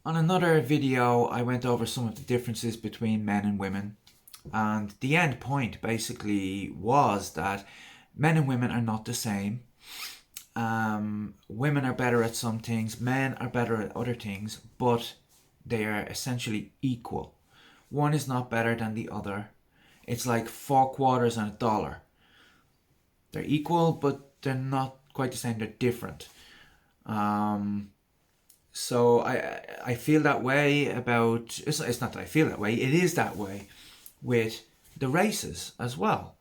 On another video, I went over some of the differences between men and women, and the end point basically was that men and women are not the same. Women are better at some things, men are better at other things, but they are essentially equal. One is not better than the other. It's like 4 quarters and a dollar. They're equal, but they're not quite the same. They're different. So I feel that way about it's not that I feel that way. It is that way with the races as well.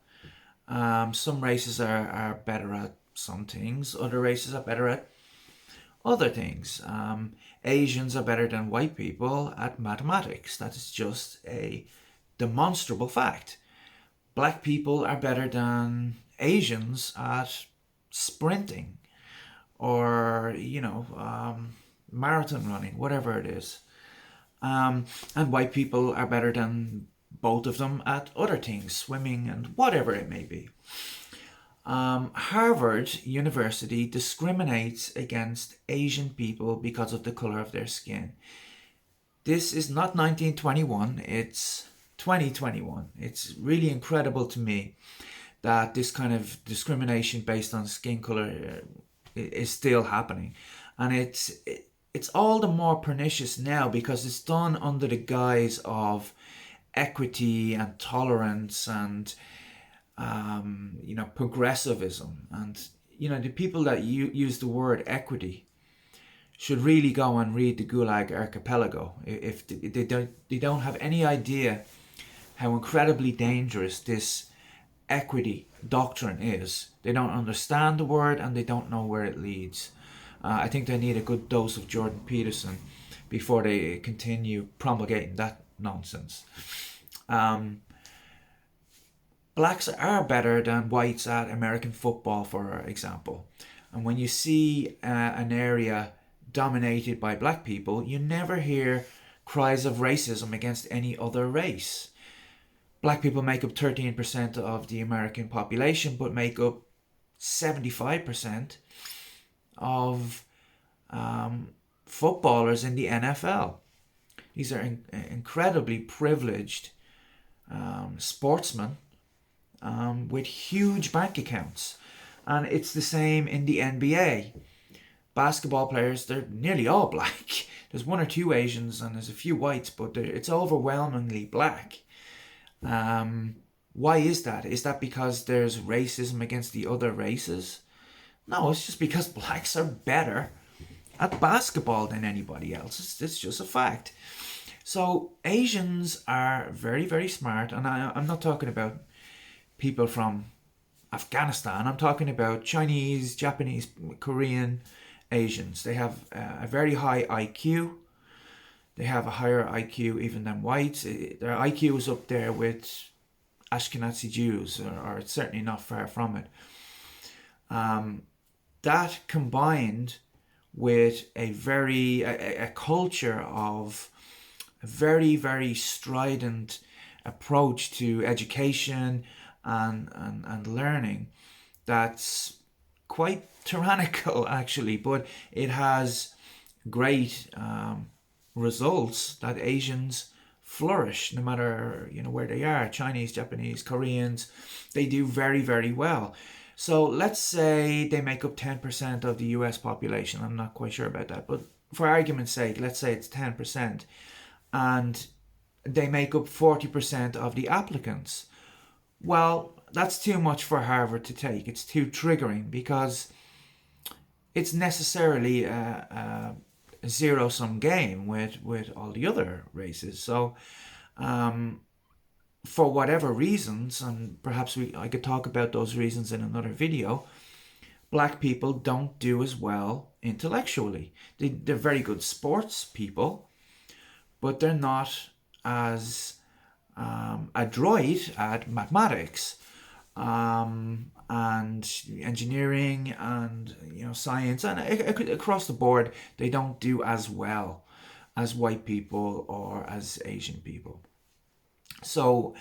Some races are better at some things. Other races are better at other things. Asians are better than white people at mathematics. That is just a demonstrable fact. Black people are better than Asians at sprinting or, marathon running, whatever it is. And white people are better than both of them at other things, swimming and whatever it may be. Harvard University discriminates against Asian people because of the color of their skin. This is not 1921, it's 2021. It's really incredible to me that this kind of discrimination based on skin color is still happening. And it's all the more pernicious now because it's done under the guise of equity and tolerance and progressivism. And the people that use the word equity should really go and read the Gulag Archipelago if they don't have any idea how incredibly dangerous this equity doctrine is. They don't understand the word and they don't know where it leads. I think they need a good dose of Jordan Peterson before they continue promulgating that nonsense. Blacks are better than whites at American football, for example. And when you see an area dominated by black people, you never hear cries of racism against any other race. Black people make up 13% of the American population, but make up 75% of footballers in the NFL. These are incredibly privileged sportsmen with huge bank accounts. And it's the same in the NBA. Basketball players, they're nearly all black. There's one or two Asians and there's a few whites, but it's overwhelmingly black. Why is that? Is that because there's racism against the other races? No, it's just because blacks are better at basketball than anybody else. It's just a fact. So Asians are very, very smart. And I'm not talking about people from Afghanistan. I'm talking about Chinese, Japanese, Korean Asians. They have a very high IQ. They have a higher IQ even than whites. Their IQ is up there with Ashkenazi Jews, or it's certainly not far from it. That combined with a culture of a very, very strident approach to education and learning that's quite tyrannical actually, but it has great results that Asians flourish no matter where they are. Chinese, Japanese, Koreans, they do very, very well. So let's say they make up 10% of the US population. I'm not quite sure about that, but for argument's sake, let's say it's 10%, and they make up 40% of the applicants. Well, that's too much for Harvard to take. It's too triggering because it's necessarily a zero-sum game with all the other races. So for whatever reasons, and perhaps I could talk about those reasons in another video, black people don't do as well intellectually. They're very good sports people, but they're not as adroit at mathematics and engineering and science, and across the board they don't do as well as white people or as Asian people. So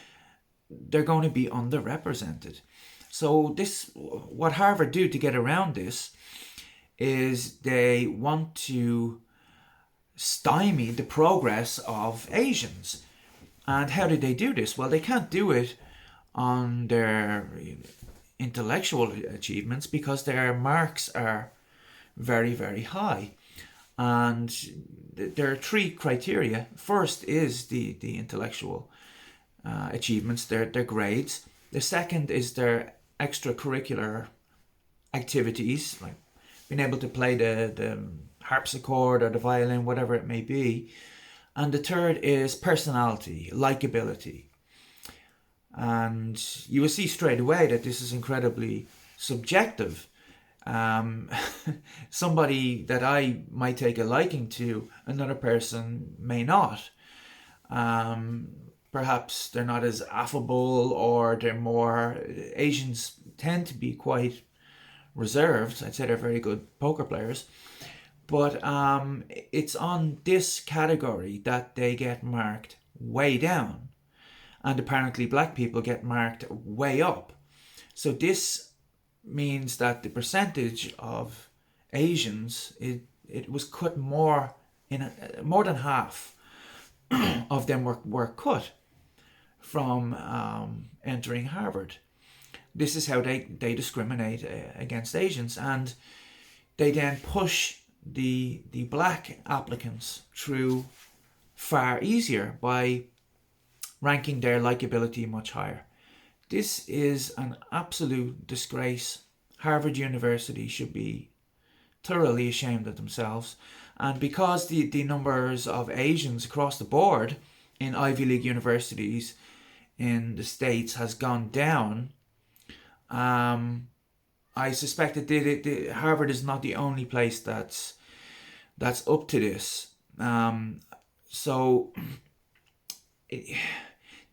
they're going to be underrepresented. So what Harvard do to get around this is they want to stymie the progress of Asians. And how did they do this? Well, they can't do it on their intellectual achievements because their marks are very, very high. And there are three criteria. First is the intellectual achievements, their grades. The second is their extracurricular activities, like being able to play the harpsichord or the violin, whatever it may be. And the third is personality, likability. And you will see straight away that this is incredibly subjective. Somebody that I might take a liking to, another person may not. Perhaps they're not as affable, or they're more. Asians tend to be quite reserved. I'd say they're very good poker players. But it's on this category that they get marked way down. And apparently black people get marked way up. So this means that the percentage of Asians, it was cut more than half of them were cut from entering Harvard. This is how they discriminate against Asians, and they then push the black applicants through far easier by ranking their likability much higher. This is an absolute disgrace. Harvard University should be thoroughly ashamed of themselves. And because the numbers of Asians across the board in Ivy League universities in the States has gone down, I suspect that Harvard is not the only place that's up to this.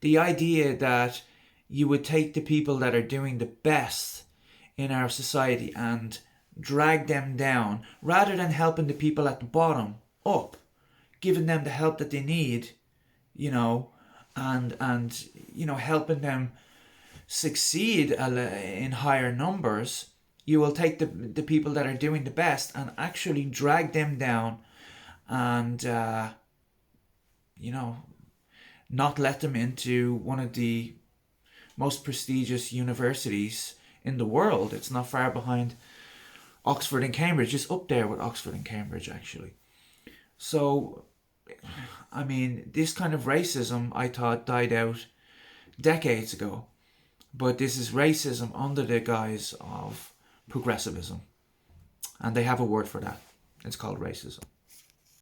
The idea that you would take the people that are doing the best in our society and drag them down, rather than helping the people at the bottom up, giving them the help that they need, and helping them succeed in higher numbers. You will take the people that are doing the best and actually drag them down, and not let them into one of the most prestigious universities in the world. It's not far behind Oxford and Cambridge, just up there with Oxford and Cambridge, actually. So, I mean, this kind of racism, I thought, died out decades ago. But this is racism under the guise of progressivism. And they have a word for that. It's called racism.